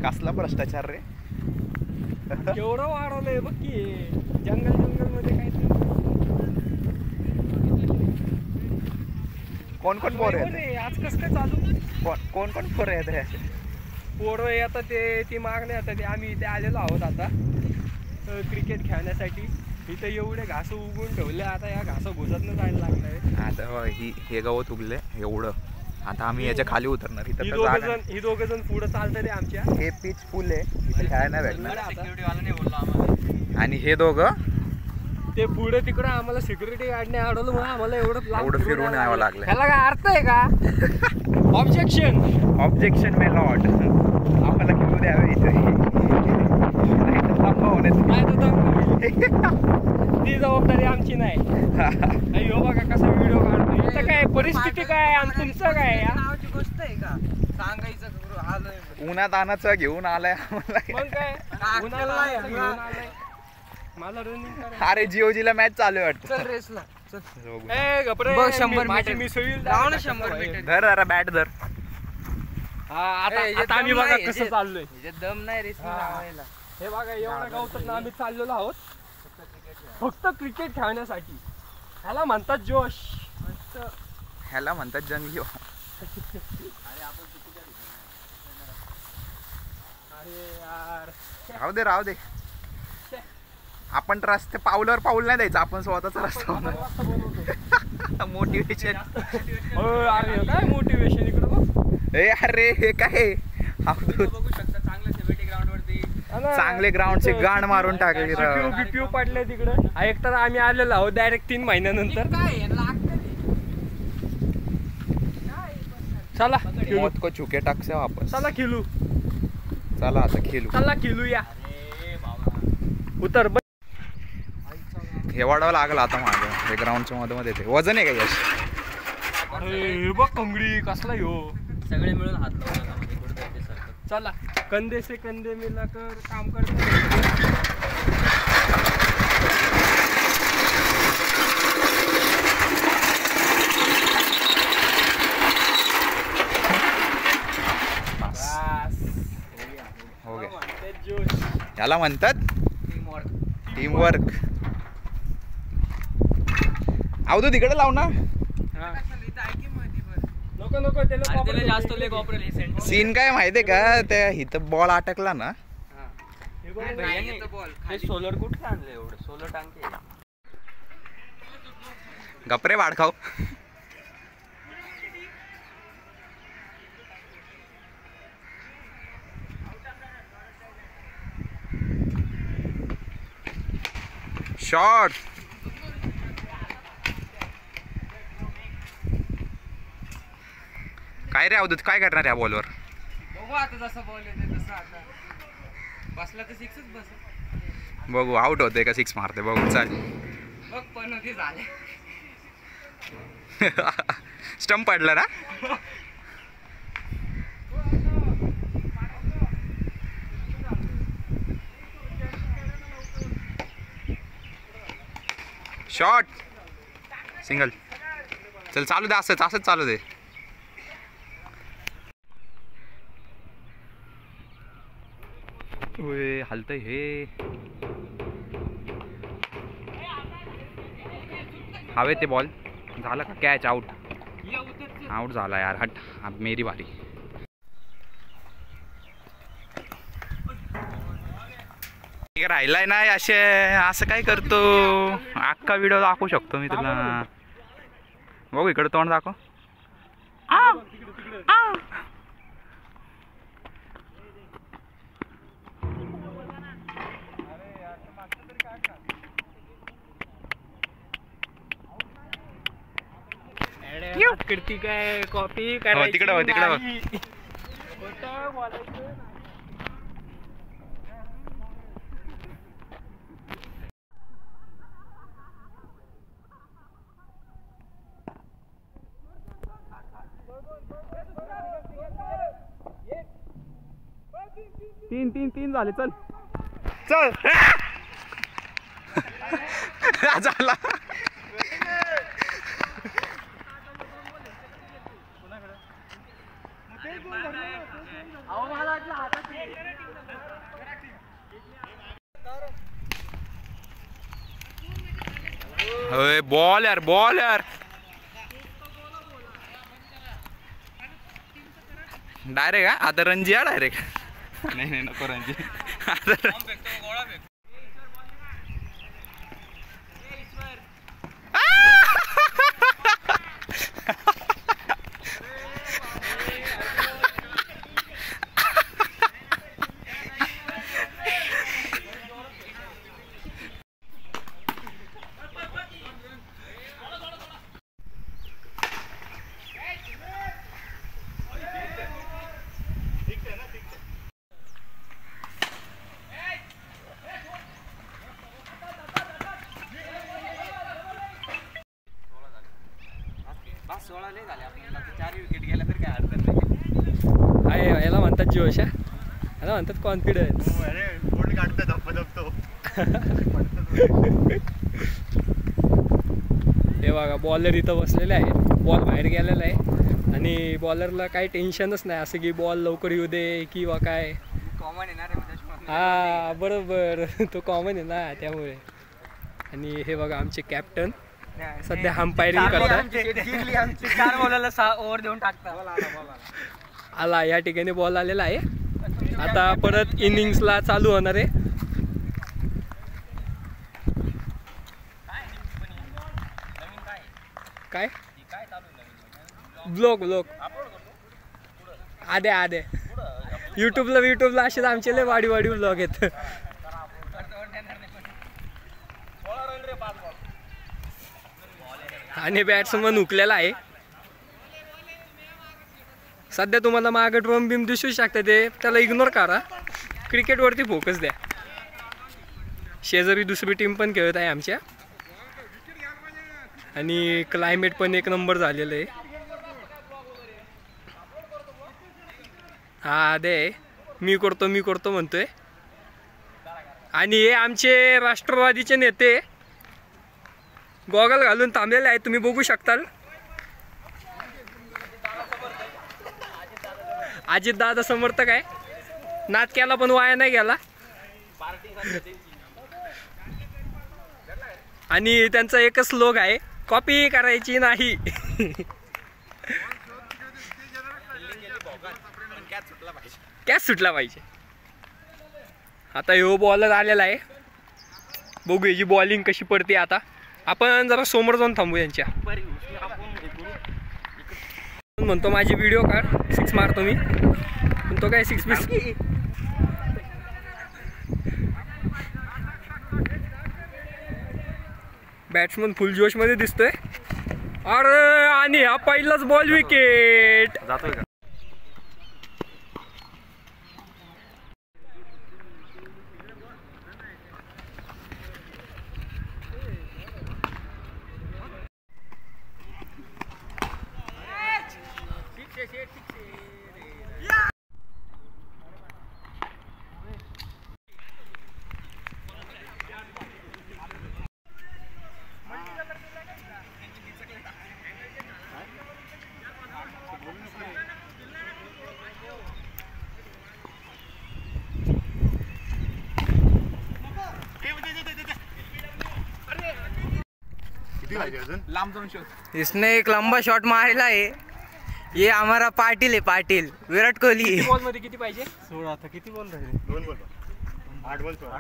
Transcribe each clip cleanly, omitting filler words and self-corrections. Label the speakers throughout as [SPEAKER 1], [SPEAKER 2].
[SPEAKER 1] कसला भ्रष्टाचार रे.
[SPEAKER 2] केवढं वाढवलंय बघ की जंगल मध्ये काय.
[SPEAKER 1] कोण कोण पोरं आहेत
[SPEAKER 2] आज कसं काय चालू.
[SPEAKER 1] कोण कोण पोरं आहेत रे असे.
[SPEAKER 2] पोरं आता ते मागणे आता ते आम्ही इथे आलेलो आहोत आता क्रिकेट खेळण्यासाठी. इथं एवढे घास उगवून ठेवले आता या घास घुसतनं जायला लागलाय.
[SPEAKER 1] आता हे गवत उगले एवढं. आता आम्ही याच्या खाली उतरणार.
[SPEAKER 2] ही दोघं जण पुढे चालतात रे आमच्या.
[SPEAKER 1] हे पीच फुल आहे इथे खेळायला भेटणार. आणि हे दोघं
[SPEAKER 2] ते पुढे तिकडे आम्हाला सिक्युरिटी गार्डने अडवलं म्हणून आम्हाला एवढं
[SPEAKER 1] फिरून यावं लागलं.
[SPEAKER 2] ह्याला काय अर्थ आहे का.
[SPEAKER 1] Objection my lord. आम्हाला घेऊ द्यावे इथे.
[SPEAKER 2] ती जबाबदारी आमची नाही. हो बघा कसा व्हिडिओ काढतो. इथं काय परिस्थिती काय आणि तुमचं काय नावाची गोष्ट आहे का सांगायचं.
[SPEAKER 1] उन्हात आणायचं घेऊन आलाय आम्हाला.
[SPEAKER 2] मग काय उन्हाला घेऊन आलाय मला रनिंग.
[SPEAKER 1] अरे जिओजीला मॅच चालू आहे वाटतं.
[SPEAKER 2] चल रेसला चल.
[SPEAKER 1] बघ
[SPEAKER 2] 100 मीटर मिसळील. 100 मीटर
[SPEAKER 1] धर जरा बॅट धर.
[SPEAKER 2] आता आम्ही बघा कसं चाललोय.
[SPEAKER 3] दम नाही रेस लावायला.
[SPEAKER 2] हे बघा एवढ्या गवतात आम्ही चाललेलो आहोत फक्त क्रिकेट खेळण्यासाठी. ह्याला म्हणतात जोश.
[SPEAKER 1] ह्याला म्हणतात जंगली.
[SPEAKER 2] अरे यार
[SPEAKER 1] राहू दे. आपण रस्ते पाऊलावर पाऊल नाही द्यायचं. आपण स्वतःचा रस्ता. मोटिवेशन.
[SPEAKER 2] अरे काय मोटिवेशन इकडं बघ.
[SPEAKER 1] अरे हे काय
[SPEAKER 3] बघू शकता
[SPEAKER 1] चांगले ग्राउंडचे गाण मारून टाकले.
[SPEAKER 2] बीपीओ पडले तिकडे. एक तर आम्ही आलेलो आहोत डायरेक्ट 3 महिन्यानंतर. चला
[SPEAKER 1] मौत को छुके टाक से वापस.
[SPEAKER 2] चला खेळू.
[SPEAKER 1] चला आता खेळू
[SPEAKER 2] या. उतर.
[SPEAKER 1] हे वाढावं लागलं आता मागं. हे ग्राउंडच्या मध्ये ते वजन आहे का यश.
[SPEAKER 2] हे बघ कंगडी कसला ह्यो.
[SPEAKER 3] सगळे मिळून हात लावला.
[SPEAKER 2] चला कंधे से कंधे मिलाकर काम करते.
[SPEAKER 1] हो गया. याला म्हणतात टीमवर्क. अवधू तिकडे लाव ना.
[SPEAKER 2] नको त्याला
[SPEAKER 3] जास्त लेग ऑपरेट.
[SPEAKER 1] सीन काय माहितीये का. त्या इथं बॉल अटकला ना.
[SPEAKER 3] सोलर कुठे आणलं एवढं. सोलर टांके
[SPEAKER 1] गपरे वाढखाव. शॉट. काय रे अवधूत काय करणार या बॉलवर.
[SPEAKER 3] बघू आता जसं बॉल येते तसं. आता बसला तर 6च बस.
[SPEAKER 1] बघू आउट होते का 6 मारते बघू. चाल
[SPEAKER 3] बघ पण होती झाले.
[SPEAKER 1] स्टंप पडला ना. शॉट. सिंगल. चल चालू दे. असंच चालू दे. हलतय हे. हवे ते बॉल झाला का. कॅच. आउट झाला यार. हट अब मेरी बारी. राहिलाय ना असं काय करतो. अख्खा व्हिडिओ दाखवू शकतो मी तुला. बघू इकडे तोंड दाखव.
[SPEAKER 2] करती काय कॉपी
[SPEAKER 1] तिकडे तीन झाले. चल झाला. होय बॉल यार डायरेक्ट आता रणजी या डायरेक्ट नाही नको रणजी आता
[SPEAKER 2] याला म्हणतात जोश, याला म्हणतात कॉन्फिडन्स. हे बघा बॉलर इथं बसलेले आहे, बॉल बाहेर गेलेला आहे आणि बॉलरला काही टेन्शनच नाही असं की बॉल लवकर येऊ दे किंवा काय.
[SPEAKER 3] कॉमन येणार आहे.
[SPEAKER 2] हा बरोबर, तो कॉमन आहे ना त्यामुळे. आणि हे बघा आमचे कॅप्टन सध्या अंपायरिंग करतात.
[SPEAKER 3] 4 बॉलला 6 ओव्हर देऊन टाकतात.
[SPEAKER 2] आला या ठिकाणी बॉल आलेला आहे, आता परत इनिंग्सला चालू होणार आहे. काय ब्लॉग आधे युट्यूबला असे आमचे लय वाडी ब्लॉग आहेत. आणि बॅट्समन हुकलेला आहे. सध्या तुम्हाला मागे ड्रम बिम दिसू शकते, ते त्याला इग्नोर करा, क्रिकेटवरती फोकस द्या. शेजारी दुसरी टीम पण खेळत आहे आमच्या आणि क्लायमेट पण एक नंबर झालेलं आहे. हा दे मी करतो म्हणतोय. आणि हे आमचे राष्ट्रवादीचे नेते गॉगल घालून थांबलेले आहेत, तुम्ही बघू शकताल. अजित दादा समर्थक आहे, नाद केला पण वाया नाही गेला. आणि त्यांचा एकच स्लोग आहे, कॉपी करायची नाही. कॅच सुटला पाहिजे. आता ह्यो बॉलर आलेला आहे, बघू याची बॉलिंग कशी पडते. आता आपण जरा समोर जाऊन थांबू यांच्या. म्हणतो माझी व्हिडिओ काढ, 6 मारतो मी, पण तो काय 6 पीस. बॅट्समन फुल जोश मध्ये दिसतोय. अरे आणि हा पहिलाच बॉल विकेट
[SPEAKER 1] जातोय का.
[SPEAKER 3] इसने एक लंबा शॉट मारेला है. ये हमारा पाटिल है, पाटिल विराट कोहली.
[SPEAKER 2] बॉल मध्ये किती पाहिजे? 16. आता किती बॉल राहिले?
[SPEAKER 4] 2 बॉल. 8 बॉल 16.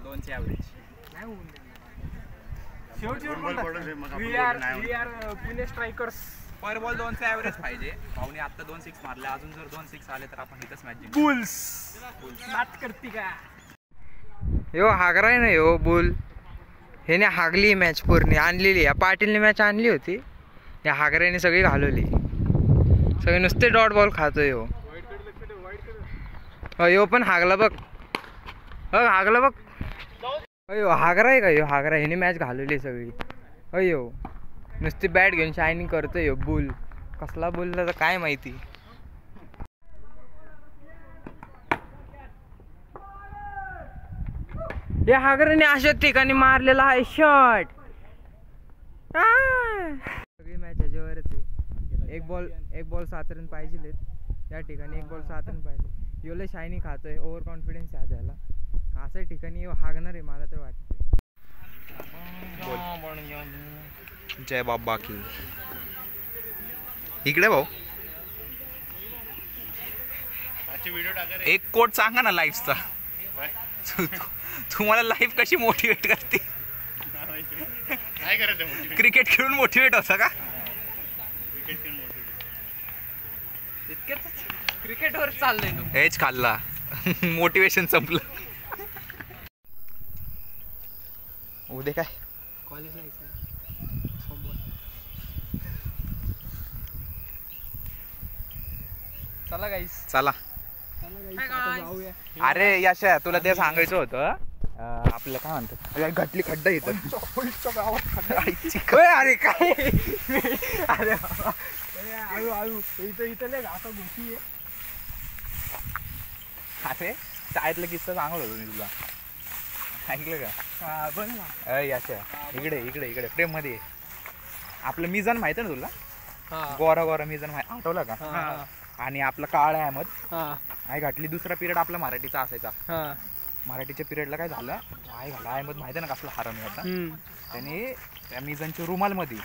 [SPEAKER 1] 2चे average.
[SPEAKER 2] We are Pune strikers.
[SPEAKER 1] पर बॉल 2चा ॲव्हरेज पाहिजे. भाऊने आता 2 6 मारले, अजून जर 2 6 आले तर आपण इथंच मॅच जिंकू.
[SPEAKER 2] बुल्स नाच करती का?
[SPEAKER 3] यो हागराय ना यो बुल. ह्याने हागली मॅच पूर्ण आणलेली. या पाटीलने मॅच आणली होती, या हागऱ्याने सगळी घालवली. सगळे नुसते डॉट बॉल खातोय हो. यो पण हागला बघ, हागला बघ. अयो हागरा आहे का यो? हागरा. ह्याने मॅच घालवली सगळी. अयो नुसती बॅट घेऊन शायनिंग करतोय यो बुल. कसला बुलला तर काय माहिती. या हागराने अशाच ठिकाणी मारलेला आहे शॉट. सगळी मॅच ह्याच्यावरच आहे. एक बॉल 7 रन पाहिजे. या ठिकाणी 1 बॉल 7 रन पाहिले. योले शायनी खातोय, ओव्हर कॉन्फिडन्स आहे त्याला. अशा ठिकाणी हागणार आहे मला तर वाटतं.
[SPEAKER 1] जय बाबा की. इकडे भाऊ एक कोट सांगा ना लाईफचा. तुम्हाला लाईफ कशी मोटिवेट करते?
[SPEAKER 4] काय करायचं
[SPEAKER 1] क्रिकेट खेळून मोटिवेट होता का?
[SPEAKER 3] क्रिकेटवर चाललंय तू.
[SPEAKER 1] हेच खाल्ला मोटिवेशन संपलं. उद्या काय
[SPEAKER 3] कॉलेजला यायचं. चला गाईस.
[SPEAKER 1] चला.
[SPEAKER 3] जाऊया.
[SPEAKER 1] अरे यशा तुला ते सांगायचं होतं. आपलं काय म्हणतात घटली खड्डा येतं.
[SPEAKER 3] अरे काय अरे आळू आळू इथं लय घासा घुशी आहे.
[SPEAKER 1] अरे शाळेतला किस्सा सांगत होतो मी तुला. ऐकलं का?
[SPEAKER 3] बघ ना.
[SPEAKER 1] यशा इकडे इकडे इकडे फ्रेम मध्ये ये. आपलं मिजान माहिती ना तुला?
[SPEAKER 3] हा.
[SPEAKER 1] गोरा गोरा मिजान आठवला का?
[SPEAKER 3] हा.
[SPEAKER 1] आणि आपला काळा अहमद
[SPEAKER 3] हा.
[SPEAKER 1] आई घातली. दुसरा पिरियड आपला मराठीचा असायचा.
[SPEAKER 3] हा.
[SPEAKER 1] मराठीच्या पिरियडला काय झालं, आई घाला अहमद माहिती ना कसला हरामी होता.
[SPEAKER 3] हम्म.
[SPEAKER 1] त्याने त्या मिजांच्या रुमालमध्ये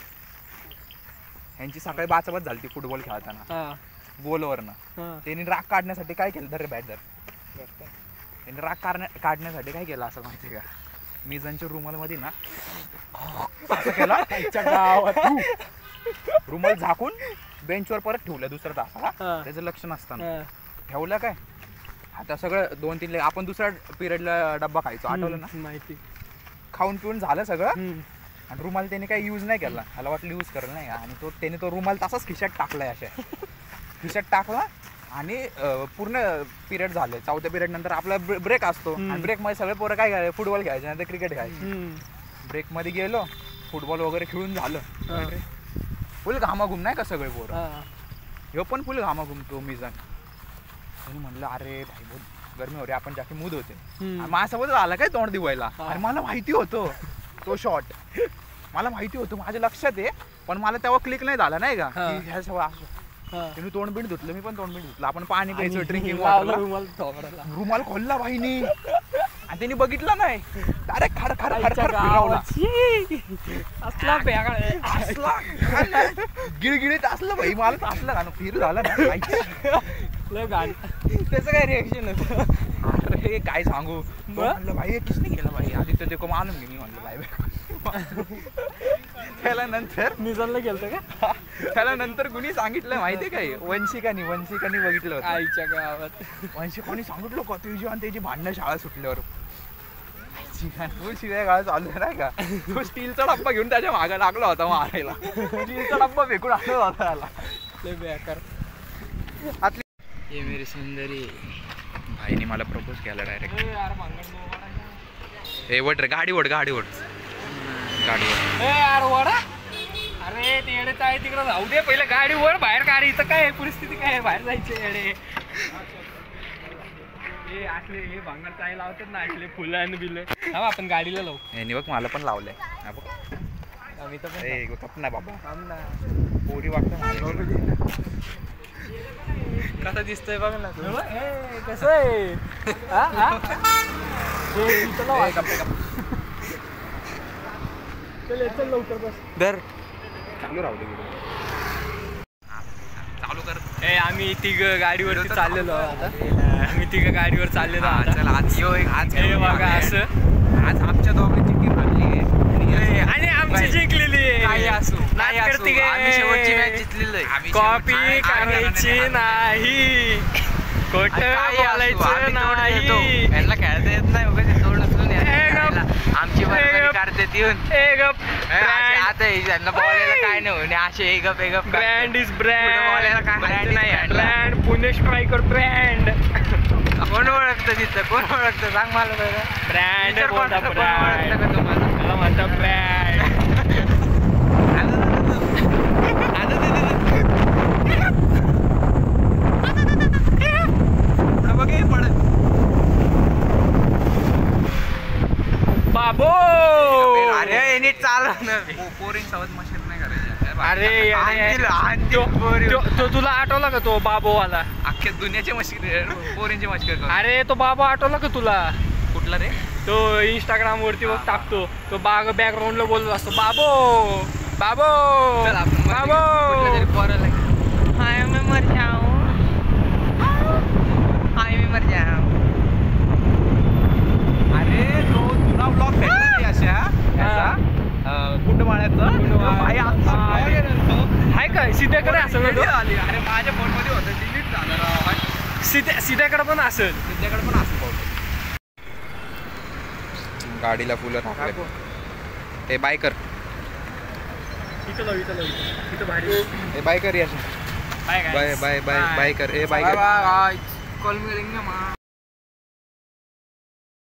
[SPEAKER 1] यांची सकाळी बाचाबाच झाली ती फुटबॉल खेळताना
[SPEAKER 3] हा.
[SPEAKER 1] बॉलवरनं.
[SPEAKER 3] हा.
[SPEAKER 1] त्यांनी राग काढण्यासाठी काय केलं? धर रे बॅट धर. त्यांनी राग काढण्यासाठी काय केलं असं माहिती का? मिजांच्या रुमालमध्ये ना असं केलं रुमाल झाकून बेंचवर परत ठेवलं दुसऱ्या तासाला. त्याचं लक्ष नसताना ठेवलं काय. आता सगळं 2-3 आपण दुसऱ्या पिरियडला डब्बा खायचो आठवलं ना?
[SPEAKER 3] माहिती.
[SPEAKER 1] खाऊन पिऊन झालं सगळं. आणि रुमाल त्याने काही यूज नाही केला. मला वाटलं यूज करेल नाही. आणि त्याने तो रुमाल तसाच खिशात टाकलाय. अशा खिशात टाकला आणि पूर्ण पिरियड झाले. 4थ्या पिरियड नंतर आपला ब्रेक असतो. आणि ब्रेक मध्ये सगळे पोरं काय करायचे? फुटबॉल खेळायचे नंतर क्रिकेट खेळायचे. ब्रेक मध्ये गेलो, फुटबॉल वगैरे खेळून झालं. फुल घामाघूम नाही का सगळे पोरं. ह्यो पण फुल घामाघूम तो मिजान. त्याने म्हणलं अरे भाई बहुत गरमी हो रे, आपण जास्त मूद होते. माझ्यासोबत आला काय तोंड दिवायला. आणि मला माहिती होतं तो शॉट, मला माहिती होतं, माझ्या लक्षात आहे. पण मला तेव्हा क्लिक नाही झाला नाही का ह्या सगळं असं. तुम्ही तोंड बिंड धुतलं, मी पण तोंड बिंड धुतलं. आपण पाणी प्यायचं, ड्रिंकिंग रुमाल खोलला भाईनी. आणि त्यांनी बघितलं नाही. डायरेक्ट खर खर खर खर फिरवला. गिळगिळीत असलं भाई. मला तर असलं गाणं फिर झालं ना.
[SPEAKER 3] त्याचं काय रिएक्शन होतं?
[SPEAKER 1] अरे काय सांगू. म्हणलं भाई किसने गेला भाई? आदित्य देखो मालूम नाही. मी म्हणलं भाई त्याला नंतर
[SPEAKER 3] निजामला गेलतं का?
[SPEAKER 1] त्याला नंतर कुणी सांगितलं माहितीये काय? वंशिकानी बघितलं होतं.
[SPEAKER 3] आईच्या गावात
[SPEAKER 1] वंशिकानी सांगितलं का तुझी आणि त्याची भांडणं शाळा सुटल्यावर. शिवाय काळ चालू नाही का? तो स्टीलचा डब्बा घेऊन त्याच्या मागे लागला होता मारायला. स्टीलचा डब्बा फेकून आणला होता त्याला.
[SPEAKER 3] लय बेकार.
[SPEAKER 1] आतली
[SPEAKER 3] ये मेरी सुंदरी.
[SPEAKER 1] भाईने मला प्रपोज केला डायरेक्ट. ए वड रे, गाडी ओढ गाडी ओढ.
[SPEAKER 3] अरे ते येडे आहे तिकडे जाऊ दे. पहिलं गाडीवर बाहेर गाडी. इथं काय परिस्थिती काय आहे? बाहेर जायचे येडे. हे असले हे भांगड चाय लावतात ना असले फुलं आणि बिलं. हा आपण गाडीला लावू.
[SPEAKER 1] यांनी बघ मला पण लावलंय.
[SPEAKER 3] आम्ही तर
[SPEAKER 1] ए गप ना बाबा.
[SPEAKER 3] थांब ना.
[SPEAKER 1] पोरी वाटतं
[SPEAKER 3] कसं दिसतोय बघ ना तू. कसं आहे? चल लवकर बस.
[SPEAKER 1] दर चालू राहू दे. चालू कर.
[SPEAKER 2] आम्ही तिघ गाडीवरती चाललेलो आता. आम्ही तिघ गाडीवर चाललेलो आता.
[SPEAKER 1] चला आज
[SPEAKER 2] हे बघा असं
[SPEAKER 1] आज आमच्या दोघांची टीम बनली आहे
[SPEAKER 2] आणि आमची जिंकलेली
[SPEAKER 1] नाही असू
[SPEAKER 2] आम्ही
[SPEAKER 1] शेवटची मॅच जिंकलेली आहे.
[SPEAKER 2] कॉपी करायची नाही, खोटं बोलायचं नाही.
[SPEAKER 3] यांना खेळता येत नाही उगाच तोड उचलून आमची करते येऊन आता यांना बोलायला काय नाही होणे. असे एक
[SPEAKER 2] ब्रँड इज ब्रँड.
[SPEAKER 3] ब्रँड नाही.
[SPEAKER 2] Brand Pune striker brand.
[SPEAKER 3] कोण ओळखतं तिथं? कोण ओळखतं सांग मला बरं.
[SPEAKER 2] ब्रँड
[SPEAKER 3] कोण ओळखतं का तुम्हाला?
[SPEAKER 2] म्हणतात ब्रँड.
[SPEAKER 3] बाबो
[SPEAKER 1] अरे नीट चाल. पोरिंग सवत मशीन नाही करायची.
[SPEAKER 2] अरे तो तुला आठवला का तो बाबोवाला?
[SPEAKER 1] अख्ख्या दुनियाचे मस्कर पोरींचे मस्कर
[SPEAKER 2] अरे तो बाबा आठवला का तुला?
[SPEAKER 1] कुठला रे?
[SPEAKER 2] तो इंस्टाग्राम वरती बघ टाकतो तो बॅकग्राऊंडला बोलत असतो बाबो बाबो बाबो.
[SPEAKER 3] हाय मैं मर जाऊं, हाय मैं मर जाऊं.
[SPEAKER 1] अरे तो जुना ब्लॉग भेटला अशा कुटुंबाळ्याचं भाई
[SPEAKER 2] हाय काय सीध्याकडे असेल ना तो?
[SPEAKER 1] अरे माझ्या फोन मध्ये होतं डिलीट झालं राव.
[SPEAKER 2] सीध्याकडे पण असेल.
[SPEAKER 1] त्यांच्याकडे पण असं पाहतो. गाडीला फुलं टाकले. हे बायकर
[SPEAKER 2] इथं भारी.
[SPEAKER 1] हे बायकर या
[SPEAKER 2] bye
[SPEAKER 1] bye bye bye biker ए बायकर
[SPEAKER 3] कॉल मी करेंगे